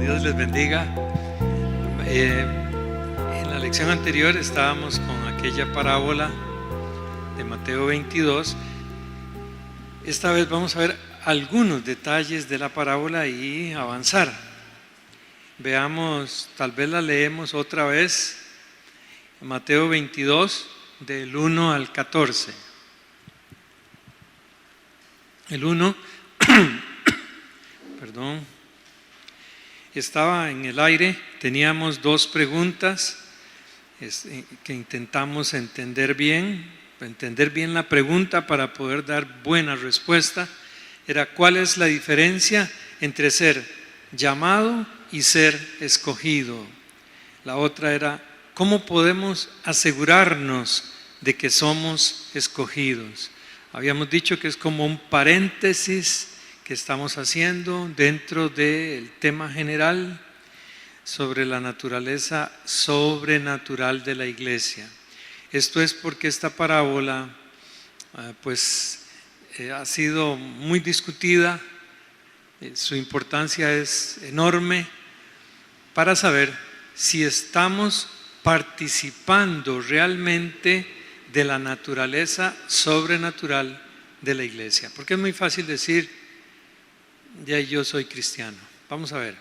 Dios les bendiga. En la lección anterior estábamos con aquella parábola de Mateo 22. Esta vez vamos a ver algunos detalles de la parábola y avanzar. Veamos, tal vez la leemos otra vez. Mateo 22, del 1 al 14. El 1, perdón, estaba en el aire. Teníamos dos preguntas que intentamos entender bien la pregunta para poder dar buena respuesta. Era: ¿cuál es la diferencia entre ser llamado y ser escogido? La otra era: ¿cómo podemos asegurarnos de que somos escogidos? Habíamos dicho que es como un paréntesis que estamos haciendo dentro del tema general sobre la naturaleza sobrenatural de la iglesia. Esto es porque esta parábola ha sido muy discutida. Su importancia es enorme para saber si estamos participando realmente de la naturaleza sobrenatural de la iglesia. Porque es muy fácil decir: ya yo soy cristiano. Vamos a ver.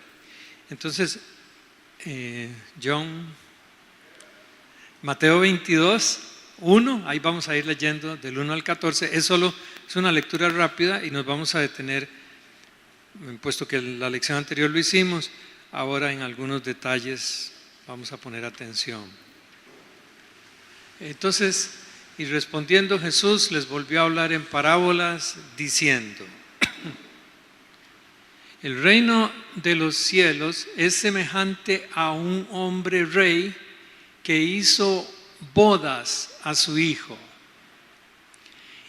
Entonces, Mateo 22, 1, ahí vamos a ir leyendo del 1 al 14. Es una lectura rápida y nos vamos a detener, puesto que la lección anterior lo hicimos, ahora en algunos detalles vamos a poner atención. Entonces, y respondiendo Jesús les volvió a hablar en parábolas diciendo: el reino de los cielos es semejante a un hombre rey que hizo bodas a su hijo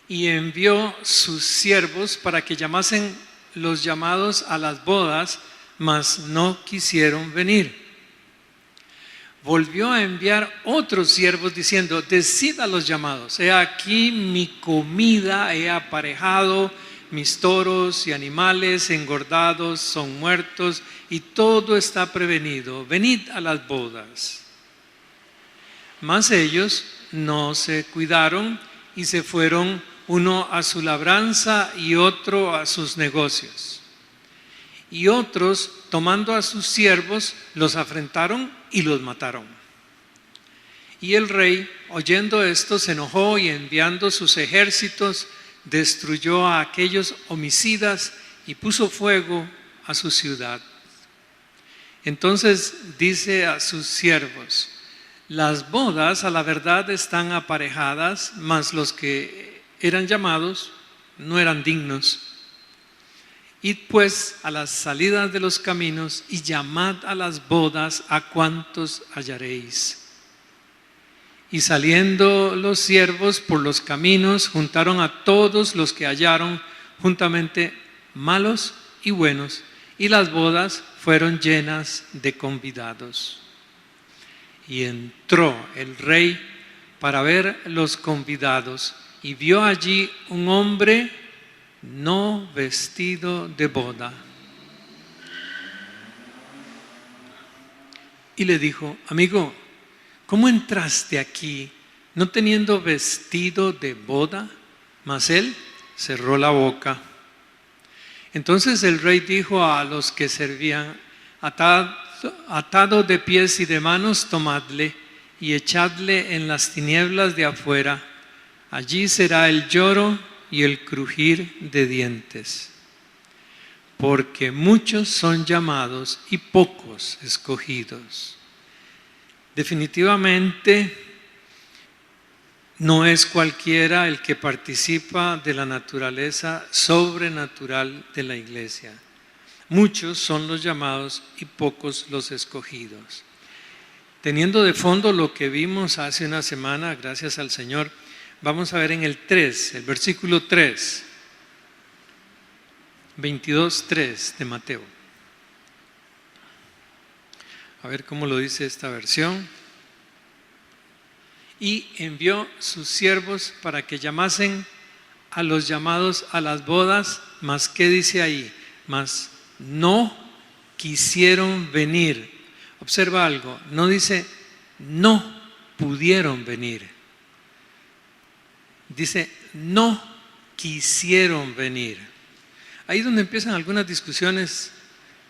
y envió sus siervos para que llamasen los llamados a las bodas, mas no quisieron venir. Volvió a enviar otros siervos diciendo: decid a los llamados, he aquí mi comida he aparejado, mis toros y animales engordados son muertos y todo está prevenido, venid a las bodas. Mas ellos no se cuidaron y se fueron, uno a su labranza y otro a sus negocios. Y otros, tomando a sus siervos, los afrentaron y los mataron. Y el rey, oyendo esto, se enojó y enviando sus ejércitos, destruyó a aquellos homicidas y puso fuego a su ciudad. Entonces dice a sus siervos: las bodas a la verdad están aparejadas, mas los que eran llamados no eran dignos. Id pues a las salidas de los caminos y llamad a las bodas a cuantos hallaréis. Y saliendo los siervos por los caminos, juntaron a todos los que hallaron, juntamente malos y buenos, y las bodas fueron llenas de convidados. Y entró el rey para ver los convidados, y vio allí un hombre no vestido de boda. Y le dijo: amigo, ¿cómo entraste aquí no teniendo vestido de boda? Mas él cerró la boca. Entonces el rey dijo a los que servían: atado de pies y de manos, tomadle y echadle en las tinieblas de afuera. Allí será el lloro y el crujir de dientes. Porque muchos son llamados y pocos escogidos. Definitivamente no es cualquiera el que participa de la naturaleza sobrenatural de la iglesia. Muchos son los llamados y pocos los escogidos. Teniendo de fondo lo que vimos hace una semana, gracias al Señor, vamos a ver en el 3, el versículo 3, 22:3 de Mateo. A ver cómo lo dice esta versión. Y envió sus siervos para que llamasen a los llamados a las bodas, mas ¿qué dice ahí? Mas no quisieron venir. Observa algo, no dice no pudieron venir. Dice no quisieron venir. Ahí es donde empiezan algunas discusiones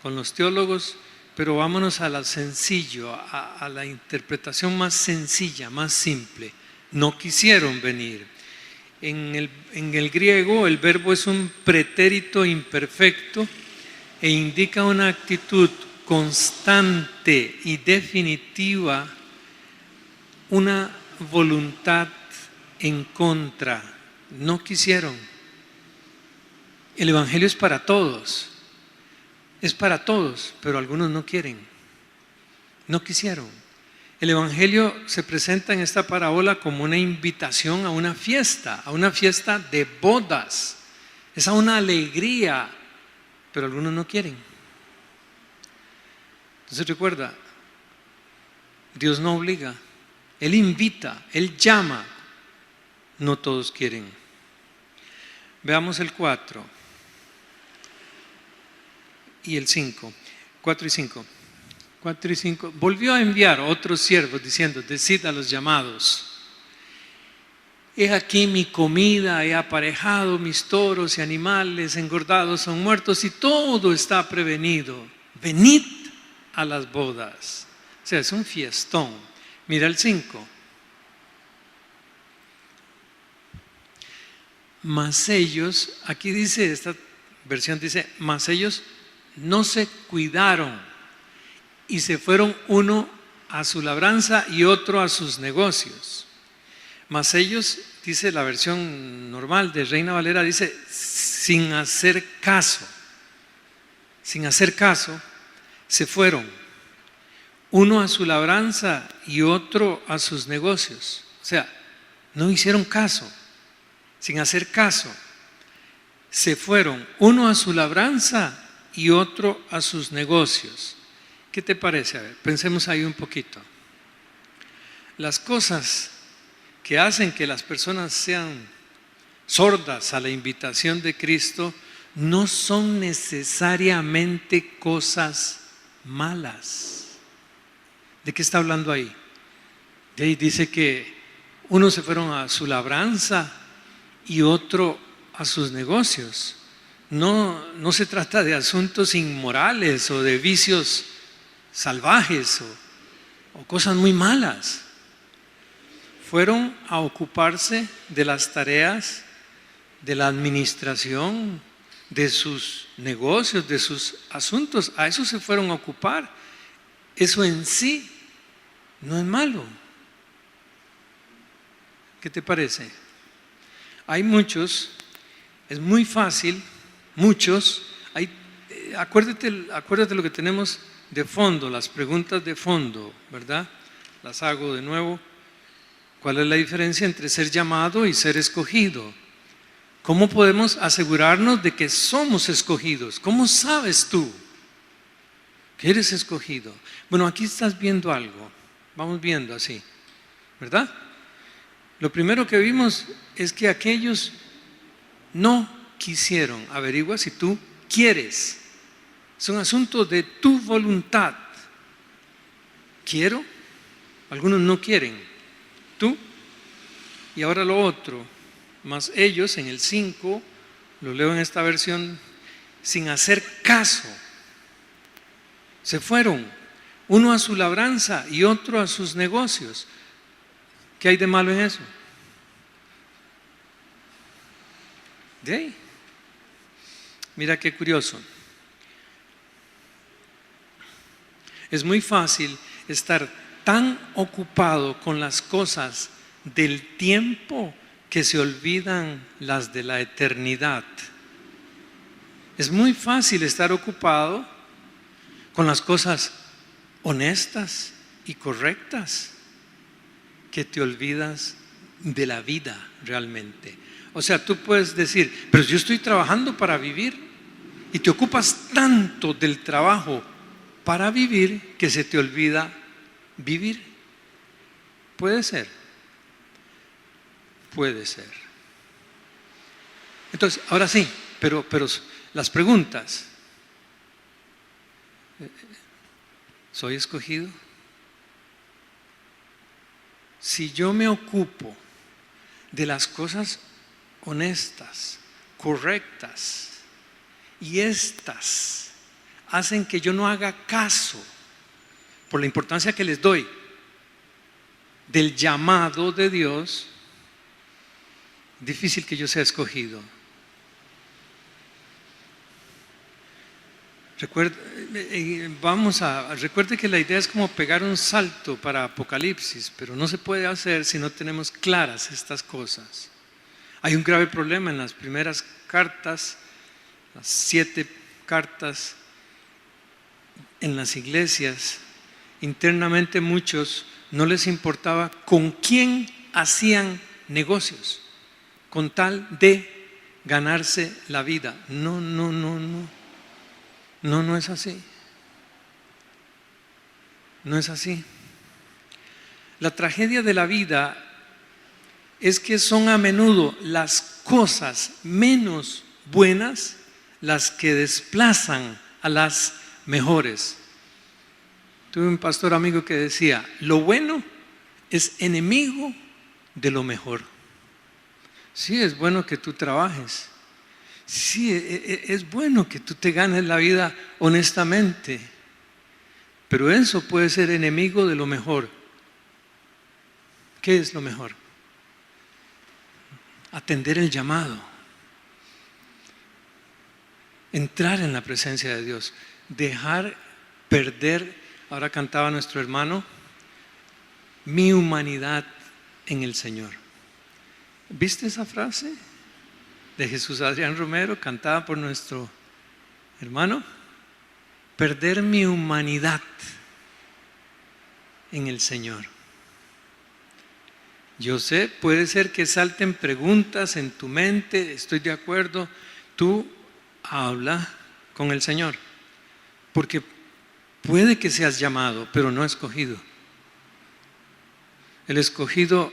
con los teólogos, pero vámonos a lo sencillo, a la interpretación más sencilla, más simple. No quisieron venir. En el griego el verbo es un pretérito imperfecto e indica una actitud constante y definitiva, una voluntad en contra. No quisieron. El Evangelio es para todos. Es para todos, pero algunos no quieren. No quisieron. El Evangelio se presenta en esta parábola como una invitación a una fiesta de bodas. Es a una alegría, pero algunos no quieren. Entonces recuerda, Dios no obliga, Él invita, Él llama. No todos quieren. Veamos el 4 y el 5, 4 y 5. 4 y 5. Volvió a enviar otros siervos diciendo: decid a los llamados: he aquí mi comida, he aparejado mis toros y animales engordados son muertos y todo está prevenido. Venid a las bodas. O sea, es un fiestón. Mira el 5. Mas ellos, aquí dice, esta versión dice, mas ellos no se cuidaron y se fueron uno a su labranza y otro a sus negocios. Mas ellos, dice la versión normal de Reina Valera, dice sin hacer caso, se fueron uno a su labranza y otro a sus negocios. O sea, no hicieron caso, sin hacer caso, se fueron uno a su labranza y otro a sus negocios. ¿Qué te parece? A ver, pensemos ahí un poquito. Las cosas que hacen que las personas sean sordas a la invitación de Cristo no son necesariamente cosas malas. ¿De qué está hablando ahí? De ahí dice que unos se fueron a su labranza y otro a sus negocios. No se trata de asuntos inmorales o de vicios salvajes o cosas muy malas. Fueron a ocuparse de las tareas de la administración, de sus negocios, de sus asuntos. A eso se fueron a ocupar. Eso en sí no es malo. ¿Qué te parece? Hay muchos, es muy fácil, acuérdate lo que tenemos de fondo, las preguntas de fondo, ¿verdad? Las hago de nuevo. ¿Cuál es la diferencia entre ser llamado y ser escogido? ¿Cómo podemos asegurarnos de que somos escogidos? ¿Cómo sabes tú que eres escogido? Bueno, aquí estás viendo algo, vamos viendo así, ¿verdad? Lo primero que vimos es que aquellos no quisieron. Averigua si tú quieres. Es un asunto de tu voluntad. ¿Quiero? Algunos no quieren. ¿Tú? Y ahora lo otro. Mas ellos en el 5, lo leo en esta versión, sin hacer caso, se fueron, uno a su labranza y otro a sus negocios. ¿Qué hay de malo en eso? De ahí. Mira qué curioso. Es muy fácil estar tan ocupado con las cosas del tiempo que se olvidan las de la eternidad. Es muy fácil estar ocupado con las cosas honestas y correctas que te olvidas de la vida realmente. O sea, tú puedes decir, pero yo estoy trabajando para vivir, y te ocupas tanto del trabajo para vivir que se te olvida vivir. Puede ser. Puede ser. Entonces, ahora sí, pero las preguntas. ¿Soy escogido? Si yo me ocupo de las cosas honestas, correctas, y estas hacen que yo no haga caso, por la importancia que les doy, del llamado de Dios, difícil que yo sea escogido. Recuerde que la idea es como pegar un salto para Apocalipsis, pero no se puede hacer si no tenemos claras estas cosas. Hay un grave problema en las primeras cartas, las 7 cartas en las iglesias. Internamente muchos no les importaba con quién hacían negocios, con tal de ganarse la vida. No es así. No es así. La tragedia de la vida es que son a menudo las cosas menos buenas las que desplazan a las mejores. Tuve un pastor amigo que decía: lo bueno es enemigo de lo mejor. Sí, es bueno que tú trabajes. Sí, es bueno que tú te ganes la vida honestamente, pero eso puede ser enemigo de lo mejor. ¿Qué es lo mejor? Atender el llamado, entrar en la presencia de Dios, dejar perder, ahora cantaba nuestro hermano, mi humanidad en el Señor. ¿Viste esa frase de Jesús Adrián Romero, cantada por nuestro hermano? Perder mi humanidad en el Señor. Yo sé, puede ser que salten preguntas en tu mente, estoy de acuerdo. Tú habla con el Señor, porque puede que seas llamado, pero no escogido. El escogido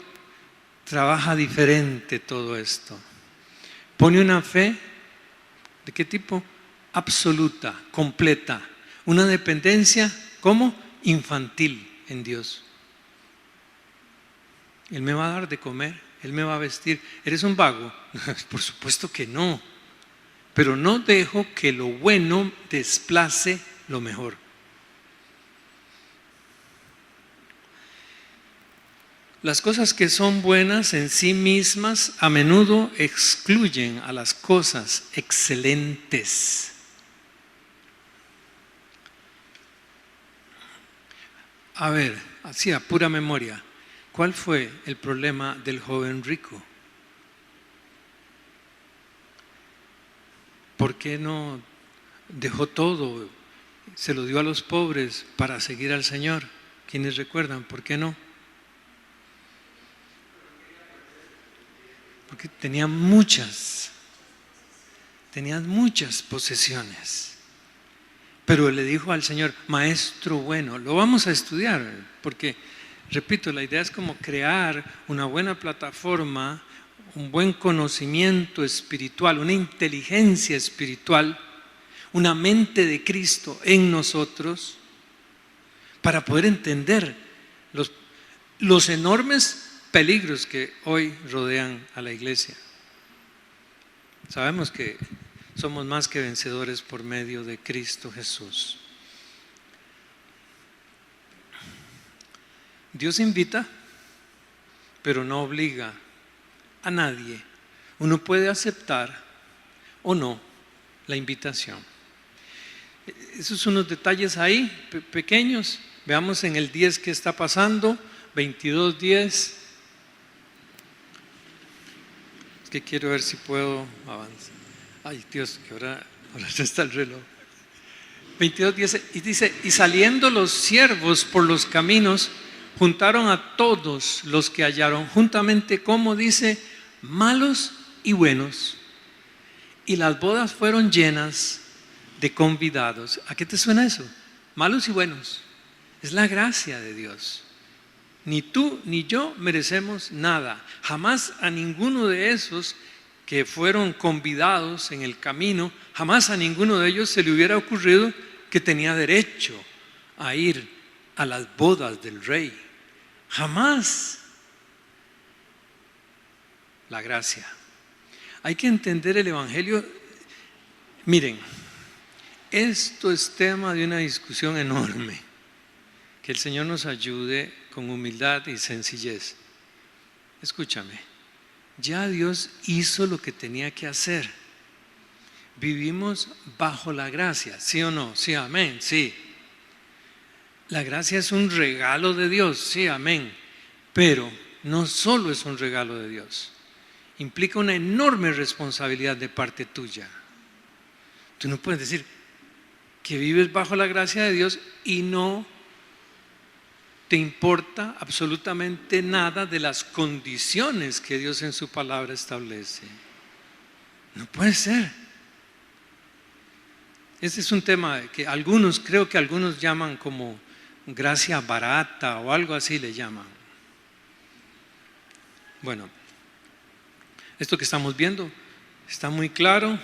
trabaja diferente todo esto. Pone una fe, ¿de qué tipo? Absoluta, completa. Una dependencia, ¿cómo? Infantil en Dios. Él me va a dar de comer, Él me va a vestir. ¿Eres un vago? Por supuesto que no. Pero no dejo que lo bueno desplace lo mejor. Las cosas que son buenas en sí mismas a menudo excluyen a las cosas excelentes. A ver, así a pura memoria, ¿cuál fue el problema del joven rico? ¿Por qué no dejó todo, se lo dio a los pobres para seguir al Señor? ¿Quiénes recuerdan? ¿Por qué no? Porque tenían muchas posesiones. Pero le dijo al Señor: maestro bueno. Lo vamos a estudiar, porque, repito, la idea es como crear una buena plataforma, un buen conocimiento espiritual, una inteligencia espiritual, una mente de Cristo en nosotros, para poder entender los enormes peligros que hoy rodean a la iglesia. Sabemos que somos más que vencedores por medio de Cristo Jesús. Dios invita, pero no obliga a nadie. Uno puede aceptar o no la invitación. Esos son unos detalles ahí pequeños. Veamos en el 10 qué está pasando. 22:10. Es que quiero ver si puedo avanzar. Ay Dios, que ahora no está el reloj. 22:10 y dice: y saliendo los siervos por los caminos, juntaron a todos los que hallaron juntamente, como dice, malos y buenos, y las bodas fueron llenas de convidados. ¿A qué te suena eso? Malos y buenos. Es la gracia de Dios. Ni tú ni yo merecemos nada. Jamás a ninguno de esos que fueron convidados en el camino, jamás a ninguno de ellos se le hubiera ocurrido que tenía derecho a ir a las bodas del rey. Jamás. La gracia. Hay que entender el Evangelio. Miren, esto es tema de una discusión enorme. Que el Señor nos ayude con humildad y sencillez. Escúchame, ya Dios hizo lo que tenía que hacer. Vivimos bajo la gracia, ¿sí o no? Sí, amén, sí. La gracia es un regalo de Dios, sí, amén. Pero no solo es un regalo de Dios, implica una enorme responsabilidad de parte tuya. Tú no puedes decir que vives bajo la gracia de Dios y no te importa absolutamente nada de las condiciones que Dios en su palabra establece. No puede ser. Este es un tema que creo que algunos llaman como gracia barata o algo así le llaman. Bueno, esto que estamos viendo está muy claro.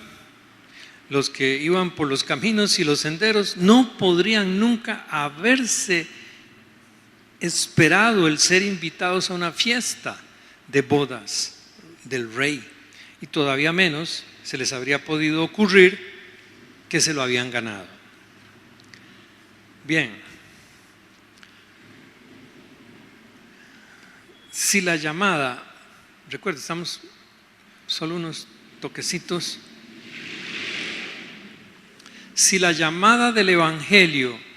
Los que iban por los caminos y los senderos no podrían nunca haberse esperado el ser invitados a una fiesta de bodas del rey, y todavía menos se les habría podido ocurrir que se lo habían ganado. Bien, si la llamada, recuerda, estamos solo unos toquecitos, si la llamada del Evangelio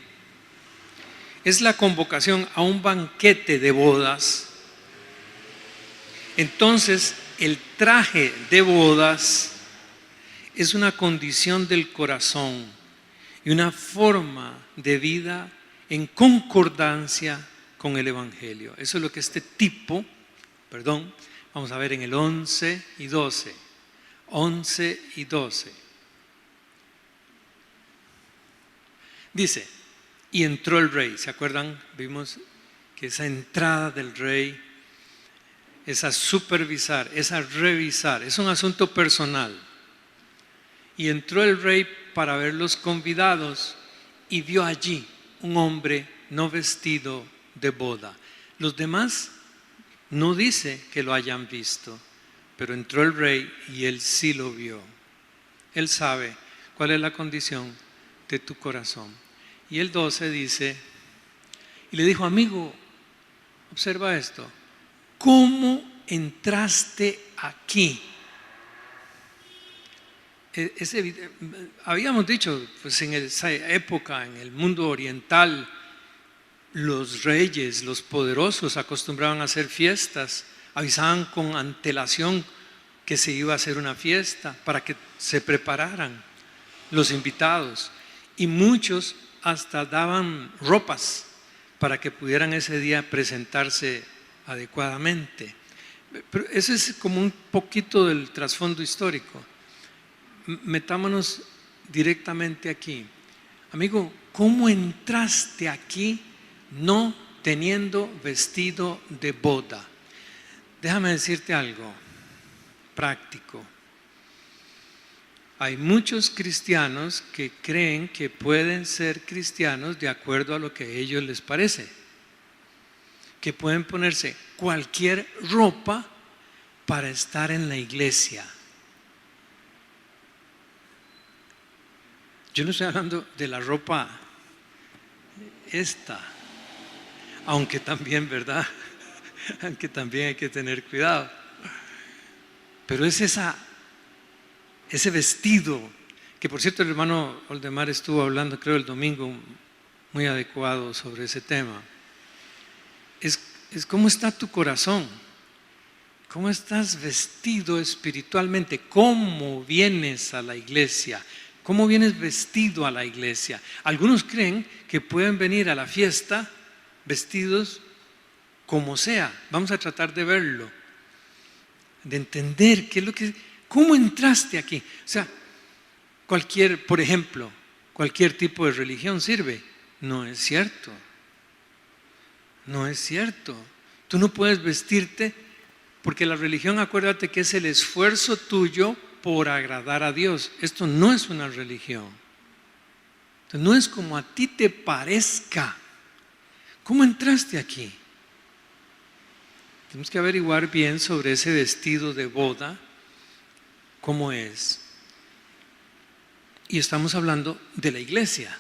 es la convocación a un banquete de bodas, entonces el traje de bodas es una condición del corazón y una forma de vida en concordancia con el Evangelio. Eso es lo que vamos a ver en el 11 y 12. 11 y 12. Dice: y entró el rey. ¿Se acuerdan? Vimos que esa entrada del rey, esa supervisar, esa revisar, es un asunto personal. Y entró el rey para ver los convidados y vio allí un hombre no vestido de boda. Los demás no dice que lo hayan visto, pero entró el rey y él sí lo vio. Él sabe cuál es la condición de tu corazón. Y el 12 dice, y le dijo: amigo, observa esto, ¿cómo entraste aquí? Habíamos dicho, pues en esa época, en el mundo oriental, los reyes, los poderosos acostumbraban a hacer fiestas, avisaban con antelación que se iba a hacer una fiesta para que se prepararan los invitados, y muchos hasta daban ropas para que pudieran ese día presentarse adecuadamente. Pero eso es como un poquito del trasfondo histórico. Metámonos directamente aquí. Amigo, ¿cómo entraste aquí no teniendo vestido de boda? Déjame decirte algo práctico. Hay muchos cristianos que creen que pueden ser cristianos de acuerdo a lo que a ellos les parece, que pueden ponerse cualquier ropa para estar en la iglesia. Yo no estoy hablando de la ropa esta, aunque también, ¿verdad? Aunque también hay que tener cuidado. Pero es ese vestido, que por cierto el hermano Oldemar estuvo hablando, creo el domingo, muy adecuado sobre ese tema. Es cómo está tu corazón, cómo estás vestido espiritualmente, cómo vienes a la iglesia, cómo vienes vestido a la iglesia. Algunos creen que pueden venir a la fiesta vestidos como sea. Vamos a tratar de verlo, de entender qué es lo que... ¿Cómo entraste aquí? O sea, por ejemplo, cualquier tipo de religión sirve. No es cierto. No es cierto. Tú no puedes vestirte, porque la religión, acuérdate que es el esfuerzo tuyo por agradar a Dios. Esto no es una religión. Entonces, no es como a ti te parezca. ¿Cómo entraste aquí? Tenemos que averiguar bien sobre ese vestido de boda, cómo es. Y estamos hablando de la iglesia,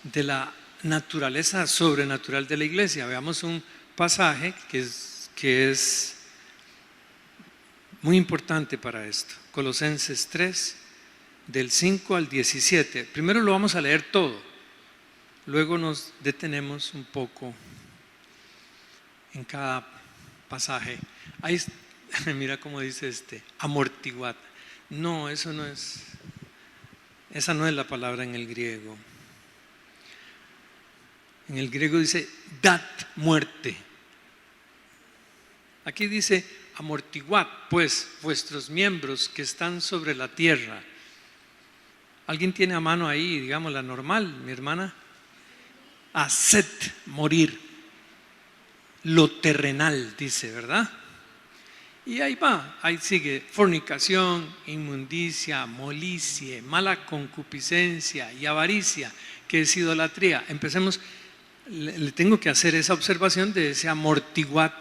de la naturaleza sobrenatural de la iglesia. Veamos un pasaje que es muy importante para esto. Colosenses 3, del 5 al 17. Primero lo vamos a leer todo, luego nos detenemos un poco en cada pasaje. Ahí, mira cómo dice amortiguad. No, esa no es la palabra en el griego. En el griego dice dat muerte. Aquí dice amortiguad, pues, vuestros miembros que están sobre la tierra. ¿Alguien tiene a mano ahí, digamos, la normal, mi hermana? Haced morir lo terrenal, dice, ¿verdad? Y ahí va, ahí sigue: fornicación, inmundicia, molicie, mala concupiscencia y avaricia, que es idolatría. Empecemos, le tengo que hacer esa observación de ese amortiguad.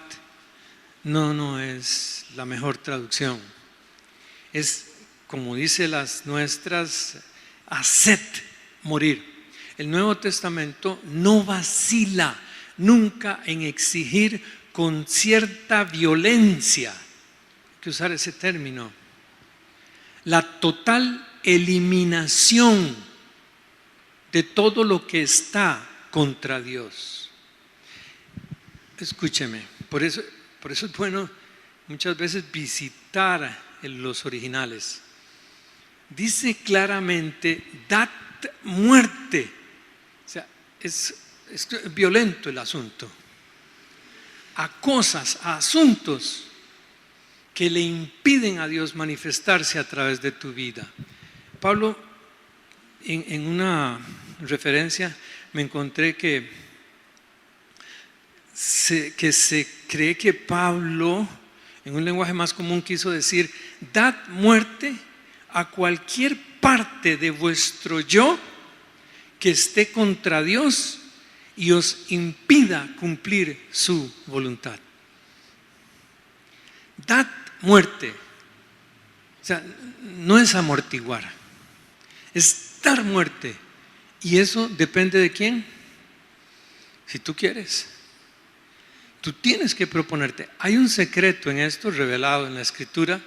No es la mejor traducción. Es como dice las nuestras, haced morir. El Nuevo Testamento no vacila nunca en exigir con cierta violencia, hay que usar ese término, la total eliminación de todo lo que está contra Dios. Escúcheme, por eso es bueno muchas veces visitar los originales. Dice claramente, dad muerte. O sea, es violento el asunto. A cosas, a asuntos que le impiden a Dios manifestarse a través de tu vida. Pablo, en una referencia, me encontré que se cree que Pablo, en un lenguaje más común, quiso decir: dad muerte a cualquier parte de vuestro yo que esté contra Dios y os impida cumplir su voluntad. Dad muerte. O sea, no es amortiguar, es dar muerte. Y eso depende de quién. Si tú quieres, tú tienes que proponerte. Hay un secreto en esto revelado en la Escritura,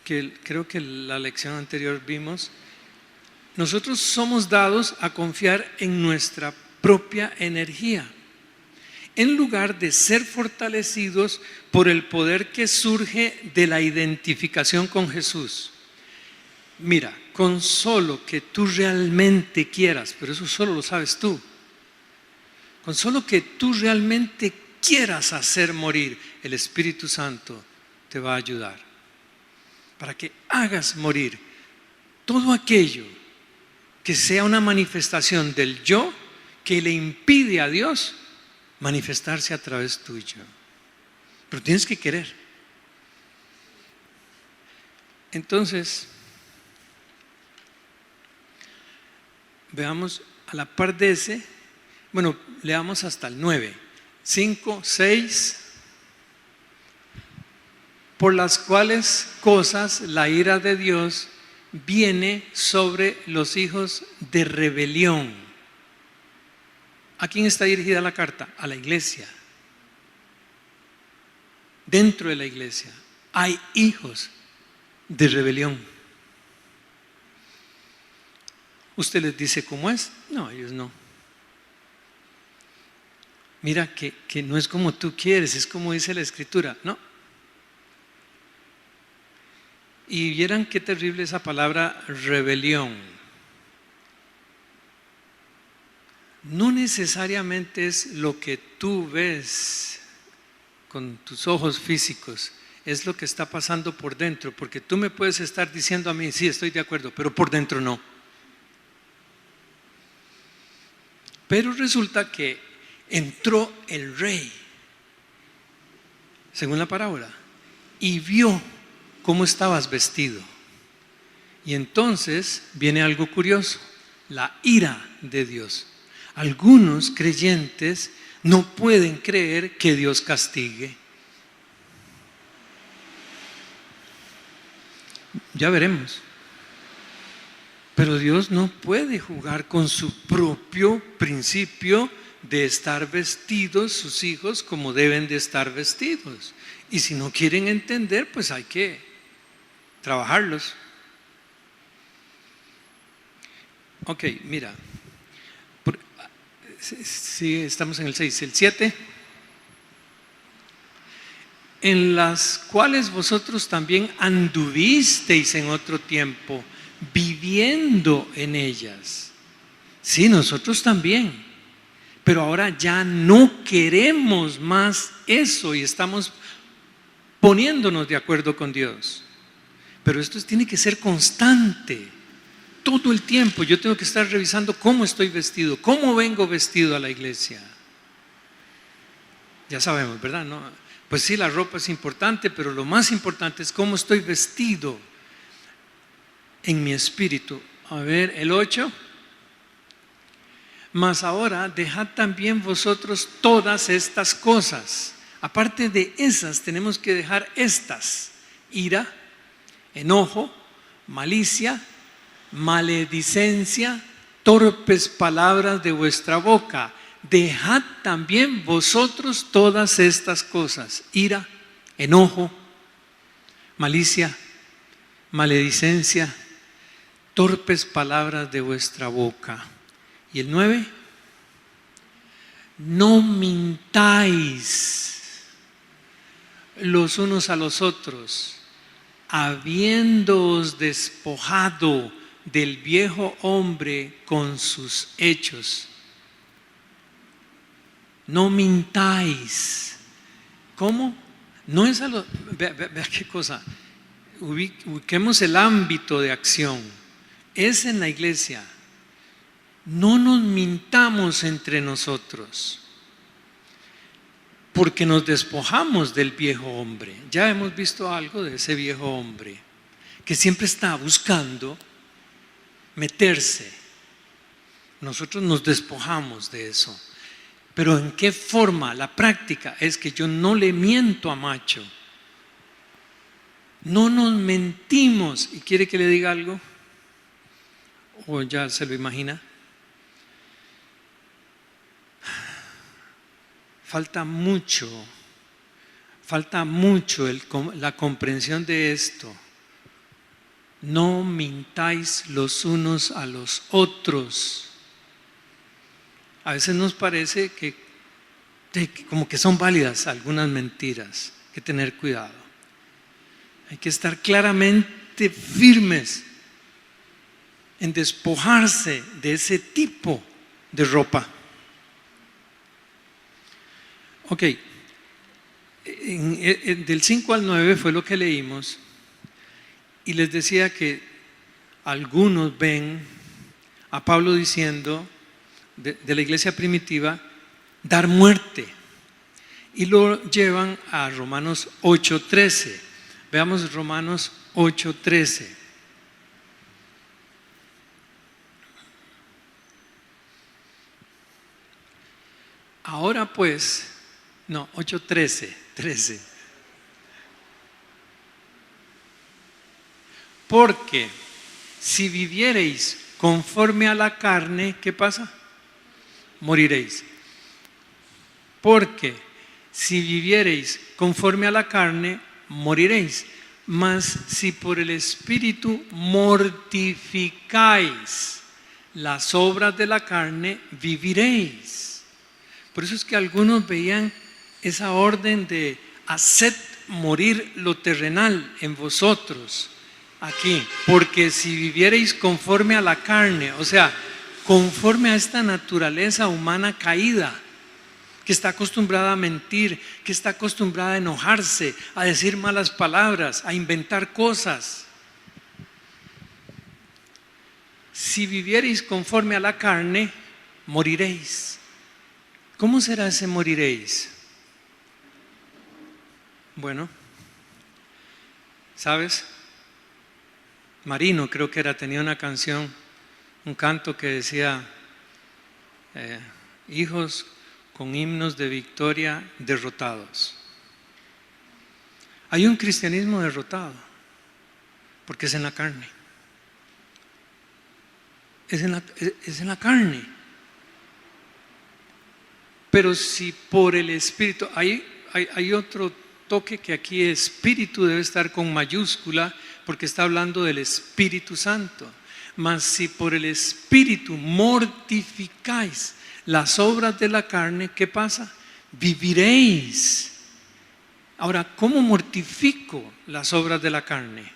que creo que la lección anterior vimos. Nosotros somos dados a confiar en nuestra propia energía, en lugar de ser fortalecidos por el poder que surge de la identificación con Jesús. Mira, con solo que tú realmente quieras, pero eso solo lo sabes tú, con solo que tú realmente quieras hacer morir, el Espíritu Santo te va a ayudar para que hagas morir todo aquello que sea una manifestación del yo que le impide a Dios manifestarse a través tuyo. Pero tienes que querer. Entonces, veamos a la par de ese, bueno, leamos hasta el 9, 5, 6, por las cuales cosas la ira de Dios viene sobre los hijos de rebelión. ¿A quién está dirigida la carta? A la iglesia. Dentro de la iglesia hay hijos de rebelión. ¿Usted les dice cómo es? No, ellos no. Mira que no es como tú quieres, es como dice la Escritura. No. Y vieran qué terrible esa palabra rebelión. No necesariamente es lo que tú ves con tus ojos físicos, es lo que está pasando por dentro, porque tú me puedes estar diciendo a mí, sí, estoy de acuerdo, pero por dentro no. Pero resulta que entró el rey, según la parábola, y vio cómo estabas vestido Y entonces viene algo curioso, la ira de Dios. Algunos creyentes no pueden creer que Dios castigue. Ya veremos. Pero Dios no puede jugar con su propio principio de estar vestidos sus hijos como deben de estar vestidos. Y si no quieren entender, pues hay que trabajarlos. Ok, mira. Sí, estamos en el 6, el 7. En las cuales vosotros también anduvisteis en otro tiempo, viviendo en ellas. Sí, nosotros también. Pero ahora ya no queremos más eso y estamos poniéndonos de acuerdo con Dios. Pero esto tiene que ser constante. Todo el tiempo yo tengo que estar revisando cómo estoy vestido, cómo vengo vestido a la iglesia. Ya sabemos, ¿verdad? No, pues sí, la ropa es importante, pero lo más importante es cómo estoy vestido en mi espíritu. A ver, el 8. Mas ahora dejad también vosotros todas estas cosas. Aparte de esas, tenemos que dejar estas: ira, enojo, malicia, maledicencia, torpes palabras de vuestra boca. Dejad también vosotros todas estas cosas: ira, enojo, malicia, maledicencia, torpes palabras de vuestra boca. Y el 9, no mintáis los unos a los otros, habiéndoos despojado del viejo hombre con sus hechos. No mintáis. ¿Cómo? No es a lo. Vea qué cosa. Ubiquemos el ámbito de acción. Es en la iglesia. No nos mintamos entre nosotros, porque nos despojamos del viejo hombre. Ya hemos visto algo de ese viejo hombre que siempre está buscando meterse. Nosotros nos despojamos de eso. Pero ¿en qué forma? La práctica es que yo no le miento a Macho. No nos mentimos. ¿Y quiere que le diga algo? ¿O ya se lo imagina? Falta mucho la comprensión de esto. No mintáis los unos a los otros. A veces nos parece que como que son válidas algunas mentiras, hay que tener cuidado. Hay que estar claramente firmes en despojarse de ese tipo de ropa. Ok, del 5 al 9 fue lo que leímos y les decía que algunos ven a Pablo diciendo de la iglesia primitiva dar muerte y lo llevan a Romanos 8:13. Veamos Romanos 8:13. Ahora pues, no, 8:13. Porque si viviereis conforme a la carne, ¿qué pasa? Moriréis. Porque si viviereis conforme a la carne, moriréis. Mas si por el Espíritu mortificáis las obras de la carne, viviréis. Por eso es que algunos veían esa orden de haced morir lo terrenal en vosotros aquí, porque si viviereis conforme a la carne, o sea, conforme a esta naturaleza humana caída, que está acostumbrada a mentir, que está acostumbrada a enojarse, a decir malas palabras, a inventar cosas. Si viviereis conforme a la carne, moriréis. ¿Cómo será ese moriréis? Bueno, ¿sabes? Marino, creo que era, tenía una canción, un canto que decía, hijos con himnos de victoria derrotados. Hay un cristianismo derrotado, porque es en la carne. Es en la carne. Pero si por el Espíritu, hay otro toque que aquí Espíritu debe estar con mayúscula, porque está hablando del Espíritu Santo. Mas si por el Espíritu mortificáis las obras de la carne, ¿qué pasa? Viviréis. Ahora, ¿cómo mortifico las obras de la carne?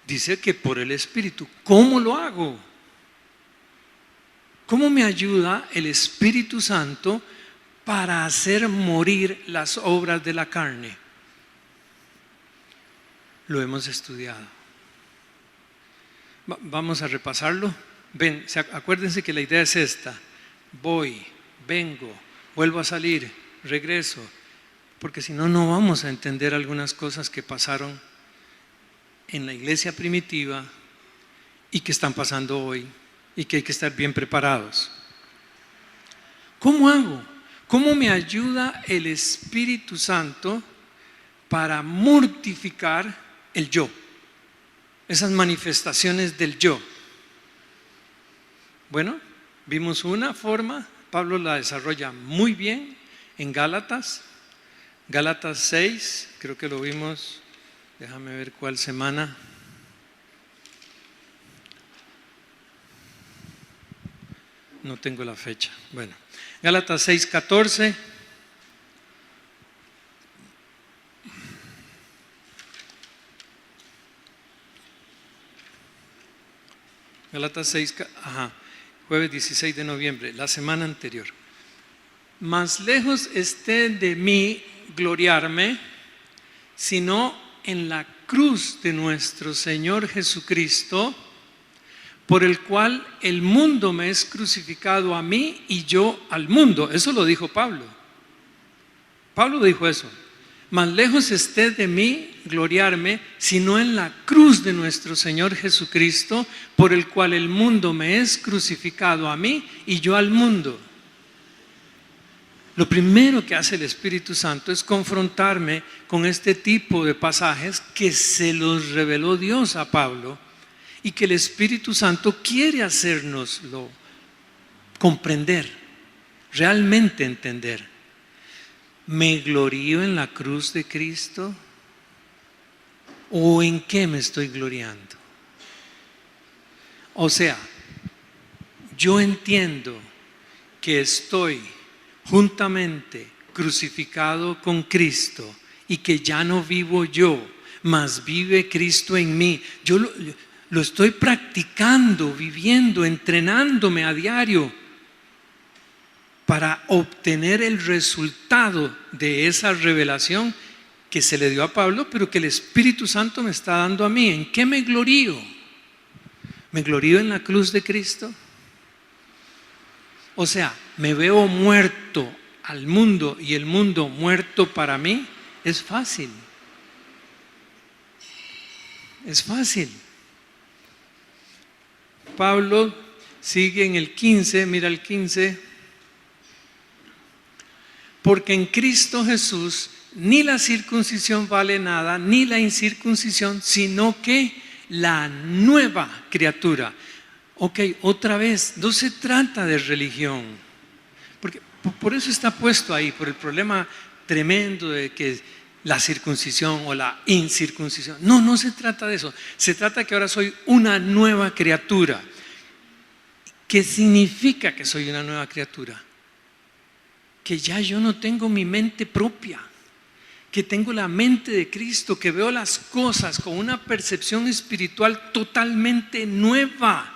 Dice que por el Espíritu. ¿Cómo lo hago? ¿Cómo me ayuda el Espíritu Santo para hacer morir las obras de la carne? Lo hemos estudiado. Vamos a repasarlo. Ven, acuérdense que la idea es esta. Voy, vengo, vuelvo a salir, regreso. Porque si no, no vamos a entender algunas cosas que pasaron en la iglesia primitiva y que están pasando hoy y que hay que estar bien preparados. ¿Cómo hago? ¿Cómo me ayuda el Espíritu Santo para mortificar el yo? Esas manifestaciones del yo. Bueno, vimos una forma, Pablo la desarrolla muy bien en Gálatas 6, creo que lo vimos, déjame ver cuál semana. No tengo la fecha. Bueno, Gálatas 6:14. Gálatas 6, jueves 16 de noviembre, la semana anterior. Más lejos esté de mí gloriarme, sino en la cruz de nuestro Señor Jesucristo, por el cual el mundo me es crucificado a mí y yo al mundo. Eso lo dijo Pablo. Pablo dijo eso. Más lejos esté de mí gloriarme, sino en la cruz de nuestro Señor Jesucristo, por el cual el mundo me es crucificado a mí y yo al mundo. Lo primero que hace el Espíritu Santo es confrontarme con este tipo de pasajes que se los reveló Dios a Pablo y que el Espíritu Santo quiere hacernoslo comprender, realmente entender. ¿Me glorío en la cruz de Cristo? ¿O en qué me estoy gloriando? O sea, yo entiendo que estoy juntamente crucificado con Cristo y que ya no vivo yo, mas vive Cristo en mí. Yo lo estoy practicando, viviendo, entrenándome a diario para obtener el resultado de esa revelación que se le dio a Pablo, pero que el Espíritu Santo me está dando a mí. ¿En qué me glorío? ¿Me glorío en la cruz de Cristo? O sea, ¿me veo muerto al mundo y el mundo muerto para mí? Es fácil. Es fácil. Pablo sigue en el 15, mira el 15. Porque en Cristo Jesús ni la circuncisión vale nada, ni la incircuncisión, sino que la nueva criatura. Ok, otra vez, no se trata de religión, porque por eso está puesto ahí, por el problema tremendo de que la circuncisión o la incircuncisión. No, no se trata de eso, se trata de que ahora soy una nueva criatura. ¿Qué significa que soy una nueva criatura? Que ya yo no tengo mi mente propia, que tengo la mente de Cristo, que veo las cosas con una percepción espiritual totalmente nueva.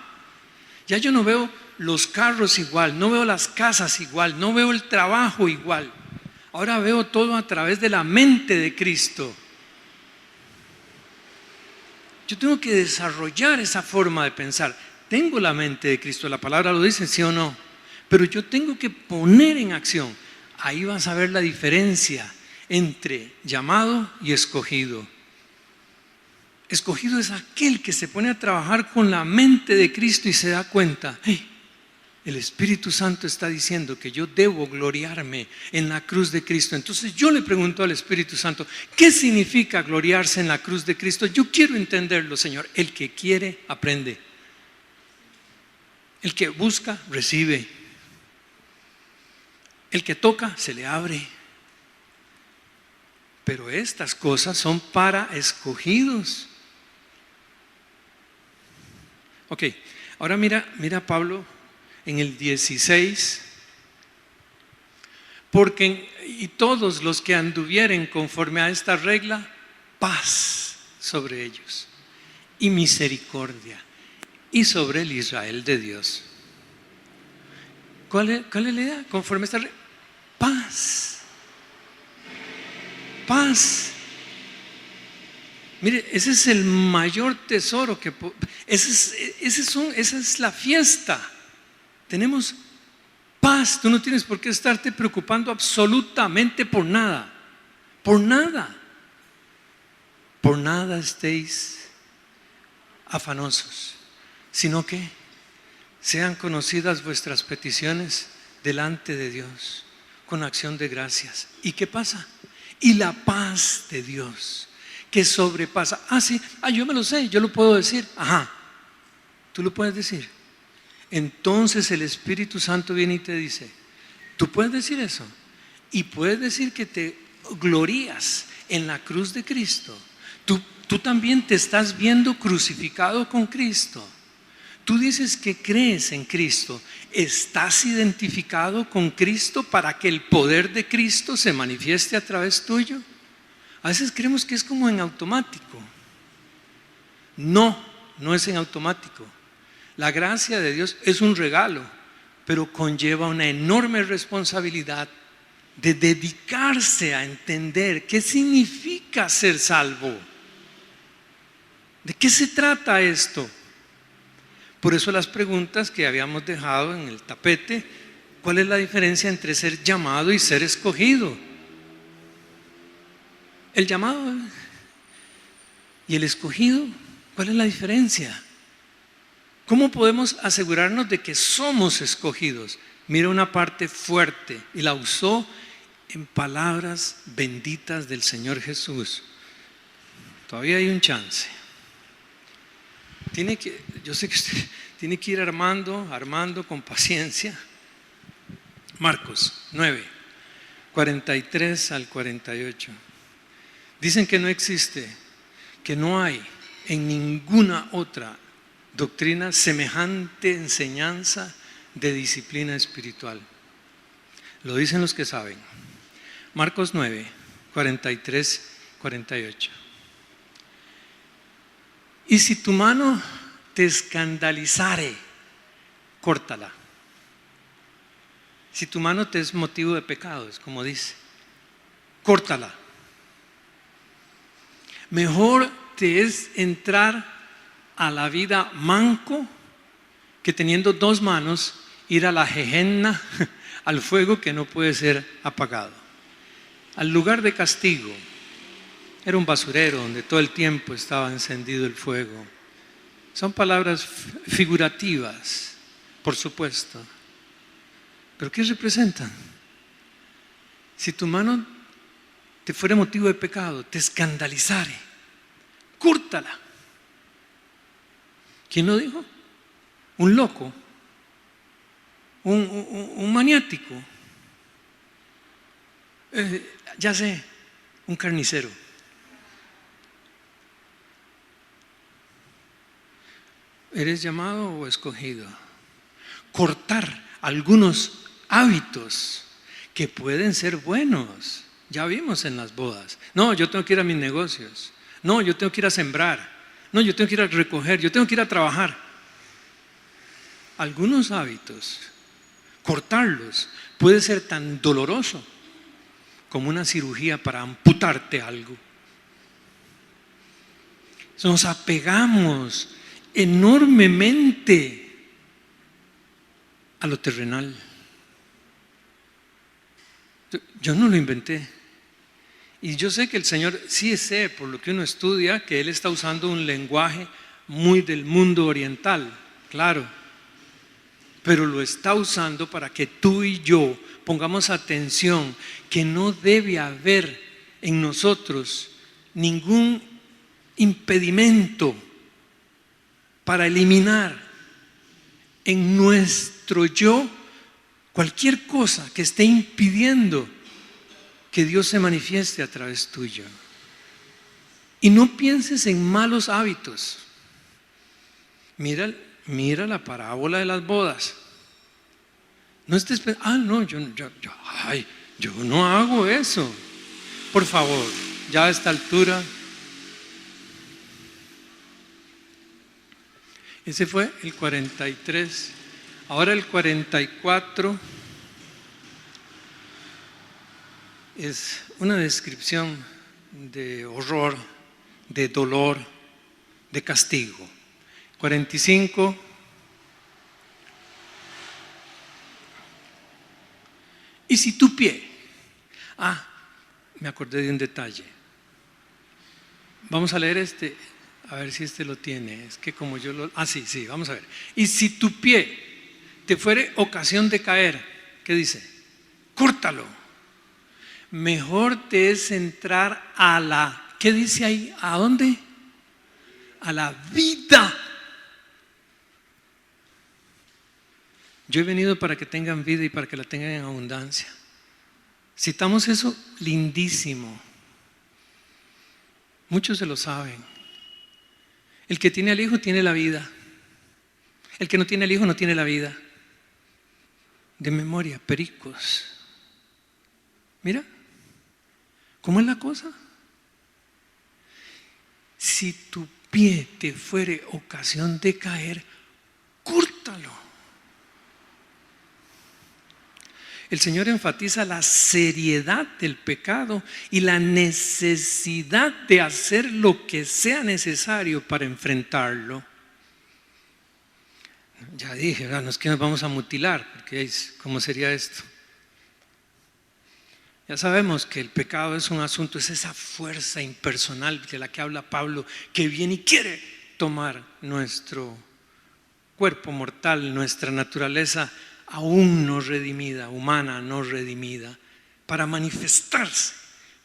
Ya yo no veo los carros igual, no veo las casas igual, no veo el trabajo igual. Ahora veo todo a través de la mente de Cristo. Yo tengo que desarrollar esa forma de pensar. Tengo la mente de Cristo, la palabra lo dice, ¿sí o no? Pero yo tengo que poner en acción. Ahí vas a ver la diferencia entre llamado y escogido. Escogido es aquel que se pone a trabajar con la mente de Cristo y se da cuenta, hey, el Espíritu Santo está diciendo que yo debo gloriarme en la cruz de Cristo. Entonces yo le pregunto al Espíritu Santo, ¿qué significa gloriarse en la cruz de Cristo? Yo quiero entenderlo, Señor. El que quiere, aprende. El que busca, recibe. El que toca, se le abre. Pero estas cosas son para escogidos. Ok, ahora mira Pablo en el 16. Porque y todos los que anduvieren conforme a esta regla, paz sobre ellos y misericordia y sobre el Israel de Dios. ¿Cuál es la idea? Conforme a esta regla, paz. Paz. Mire, ese es el mayor tesoro que esa es la fiesta. Tenemos paz. Tú no tienes por qué estarte preocupando absolutamente por nada. Por nada. Por nada estéis afanosos, sino que sean conocidas vuestras peticiones delante de Dios con acción de gracias. ¿Y qué pasa? Y la paz de Dios que sobrepasa. Sí, yo me lo sé, yo lo puedo decir. Ajá, tú lo puedes decir. Entonces el Espíritu Santo viene y te dice, tú puedes decir eso. Y puedes decir que te glorías en la cruz de Cristo. Tú también te estás viendo crucificado con Cristo. Tú dices que crees en Cristo. ¿Estás identificado con Cristo para que el poder de Cristo se manifieste a través tuyo? A veces creemos que es como en automático. No es en automático. La gracia de Dios es un regalo, pero conlleva una enorme responsabilidad de dedicarse a entender qué significa ser salvo. ¿De qué se trata esto? Por eso las preguntas que habíamos dejado en el tapete, ¿cuál es la diferencia entre ser llamado y ser escogido? El llamado y el escogido, ¿cuál es la diferencia? ¿Cómo podemos asegurarnos de que somos escogidos? Mira una parte fuerte y la usó en palabras benditas del Señor Jesús. Todavía hay un chance. Yo sé que usted tiene que ir armando con paciencia. Marcos 9, 43 al 48. Dicen que no existe, que no hay en ninguna otra doctrina semejante enseñanza de disciplina espiritual. Lo dicen los que saben. Marcos 9, 43, 48. Y si tu mano te escandalizare, córtala. Si tu mano te es motivo de pecado, es como dice, córtala. Mejor te es entrar a la vida manco que teniendo dos manos ir a la gehenna, al fuego que no puede ser apagado, al lugar de castigo. Era un basurero donde todo el tiempo estaba encendido el fuego. Son palabras figurativas, por supuesto. ¿Pero qué representan? Si tu mano te fuera motivo de pecado, te escandalizare, córtala. ¿Quién lo dijo? Un loco, un maniático, ya sé, un carnicero. ¿Eres llamado o escogido? Cortar algunos hábitos que pueden ser buenos. Ya vimos en las bodas. No, yo tengo que ir a mis negocios. No, yo tengo que ir a sembrar. No, yo tengo que ir a recoger. Yo tengo que ir a trabajar. Algunos hábitos, cortarlos puede ser tan doloroso como una cirugía para amputarte algo. Nos apegamos enormemente a lo terrenal. Yo no lo inventé. Y yo sé que el Señor, sí sé por lo que uno estudia, que Él está usando un lenguaje muy del mundo oriental, claro, pero lo está usando para que tú y yo pongamos atención que no debe haber en nosotros ningún impedimento para eliminar en nuestro yo cualquier cosa que esté impidiendo que Dios se manifieste a través tuyo. Y no pienses en malos hábitos. Mira la parábola de las bodas. No estés pensando, yo no hago eso. Por favor, ya a esta altura. Ese fue el 43. Ahora el 44 es una descripción de horror, de dolor, de castigo. 45. Y si tu pie, me acordé de un detalle. Vamos a leer este, a ver si este lo tiene. Es que como yo lo, sí, vamos a ver. Y si tu pie te fuere ocasión de caer, ¿qué dice? Córtalo. Mejor te es entrar a la, ¿qué dice ahí? ¿A dónde? A la vida. Yo he venido para que tengan vida y para que la tengan en abundancia. Citamos eso lindísimo. Muchos se lo saben. El que tiene al Hijo tiene la vida. El que no tiene al Hijo no tiene la vida. De memoria, pericos. Mira, ¿cómo es la cosa? Si tu pie te fuere ocasión de caer, córtalo. El Señor enfatiza la seriedad del pecado y la necesidad de hacer lo que sea necesario para enfrentarlo. Ya dije, no es que nos vamos a mutilar, porque ¿cómo sería esto? Ya sabemos que el pecado es un asunto, es esa fuerza impersonal de la que habla Pablo, que viene y quiere tomar nuestro cuerpo mortal, nuestra naturaleza aún no redimida, humana no redimida, para manifestarse.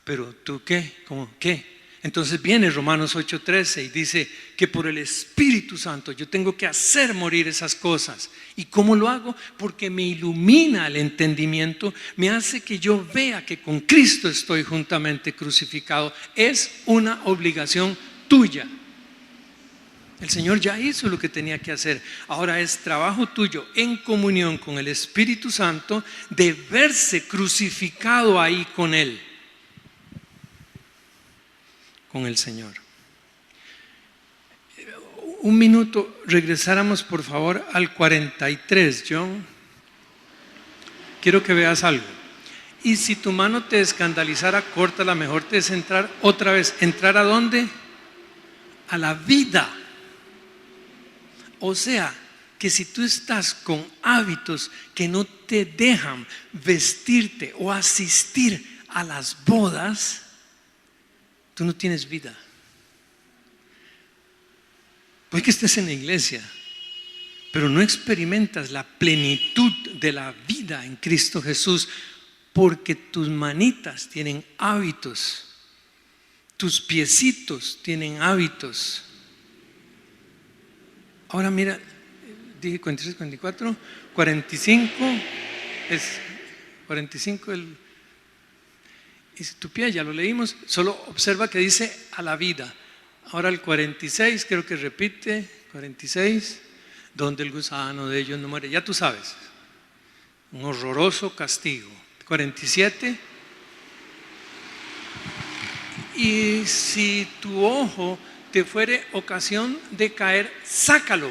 Pero ¿tú qué? ¿Cómo qué? Entonces viene Romanos 8:13 y dice que por el Espíritu Santo yo tengo que hacer morir esas cosas. ¿Y cómo lo hago? Porque me ilumina el entendimiento, me hace que yo vea que con Cristo estoy juntamente crucificado. Es una obligación tuya. El Señor ya hizo lo que tenía que hacer. Ahora es trabajo tuyo en comunión con el Espíritu Santo de verse crucificado ahí con Él, con el Señor. Un minuto, regresáramos por favor al 43, John. Quiero que veas algo. Y si tu mano te escandalizara, córtala, mejor te es entrar otra vez. ¿Entrar a dónde? A la vida. O sea, que si tú estás con hábitos que no te dejan vestirte o asistir a las bodas, tú no tienes vida. Puede que estés en la iglesia, pero no experimentas la plenitud de la vida en Cristo Jesús, porque tus manitas tienen hábitos, tus piecitos tienen hábitos. Ahora mira, dije 43, 44, 45, es 45 y si tu pie, ya lo leímos, solo observa que dice a la vida. Ahora el 46, creo que repite, 46, donde el gusano de ellos no muere, ya tú sabes, un horroroso castigo. 47, y si tu ojo te fuere ocasión de caer, sácalo.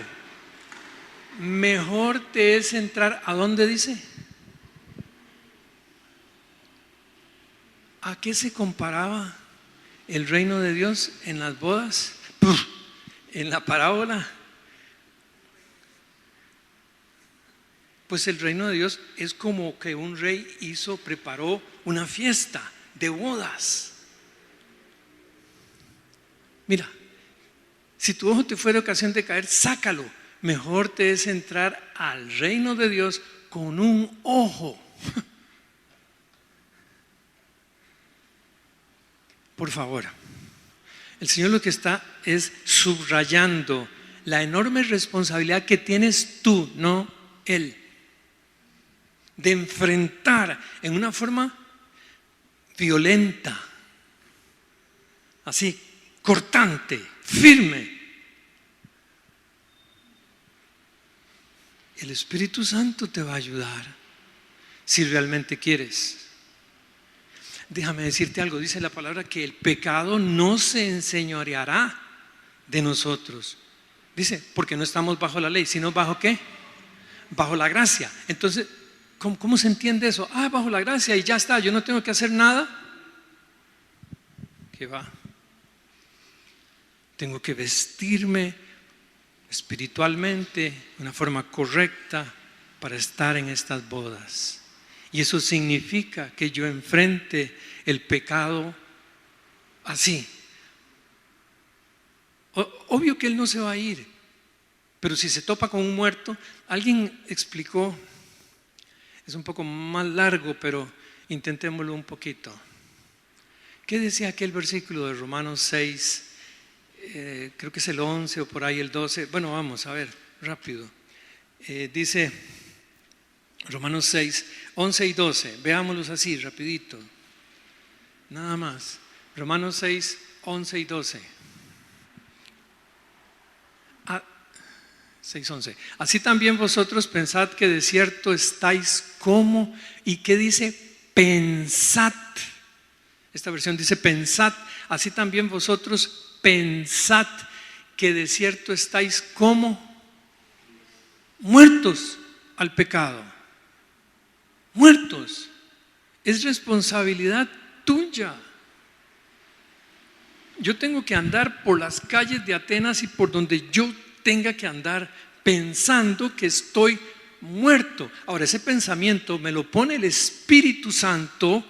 Mejor te es entrar, ¿a dónde dice? ¿A qué se comparaba el reino de Dios en las bodas? En la parábola. Pues el reino de Dios es como que un rey preparó una fiesta de bodas. Mira, si tu ojo te fuera ocasión de caer, sácalo. Mejor te es entrar al reino de Dios con un ojo. Por favor, el Señor lo que está es subrayando la enorme responsabilidad que tienes tú, no Él, de enfrentar en una forma violenta, así, cortante, firme. El Espíritu Santo te va a ayudar si realmente quieres. Déjame decirte algo, dice la palabra que el pecado no se enseñoreará de nosotros. Dice, porque no estamos bajo la ley, sino bajo ¿qué? Bajo la gracia. Entonces, ¿cómo se entiende eso? Bajo la gracia y ya está, yo no tengo que hacer nada. ¿Qué va? Tengo que vestirme espiritualmente de una forma correcta para estar en estas bodas. Y eso significa que yo enfrente el pecado así. Obvio que él no se va a ir, pero si se topa con un muerto, alguien explicó, es un poco más largo, pero intentémoslo un poquito. ¿Qué decía aquel versículo de Romanos 6? Creo que es el 11 o por ahí el 12. Bueno, vamos a ver, rápido. Dice Romanos 6, 11 y 12. Veámoslos así, rapidito. Nada más. Romanos 6, 11 y 12. 6:11. Así también vosotros pensad que de cierto estáis como, ¿y qué dice? Pensad. Esta versión dice pensad. Así también vosotros pensad que de cierto estáis como muertos al pecado. Muertos. Es responsabilidad tuya. Yo tengo que andar por las calles de Atenas y por donde yo tenga que andar pensando que estoy muerto. Ahora, ese pensamiento me lo pone el Espíritu Santo,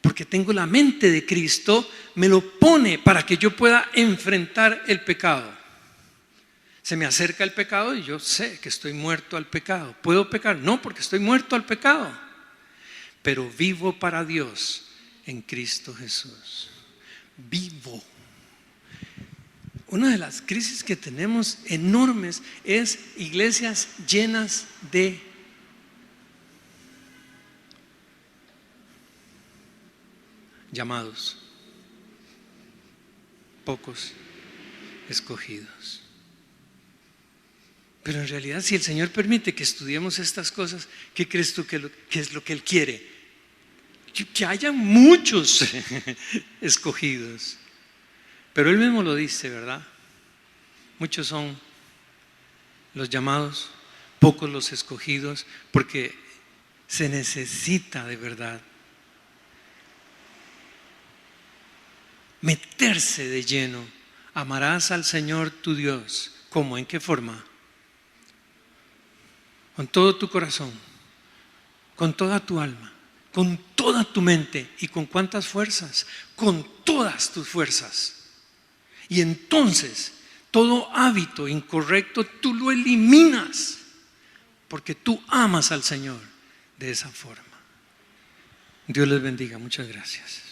porque tengo la mente de Cristo, me lo pone para que yo pueda enfrentar el pecado. Se me acerca el pecado y yo sé que estoy muerto al pecado. ¿Puedo pecar? No, porque estoy muerto al pecado. Pero vivo para Dios en Cristo Jesús. Vivo. Una de las crisis que tenemos enormes es iglesias llenas de llamados, pocos escogidos. Pero en realidad, si el Señor permite que estudiemos estas cosas, ¿qué crees tú que es lo que Él quiere? Que haya muchos escogidos. Pero Él mismo lo dice, ¿verdad? Muchos son los llamados, pocos los escogidos, porque se necesita de verdad meterse de lleno. Amarás al Señor tu Dios. ¿Cómo? ¿En qué forma? Con todo tu corazón, con toda tu alma, con toda tu mente. ¿Y con cuántas fuerzas? Con todas tus fuerzas. Y entonces todo hábito incorrecto tú lo eliminas, porque tú amas al Señor de esa forma. Dios les bendiga. Muchas gracias.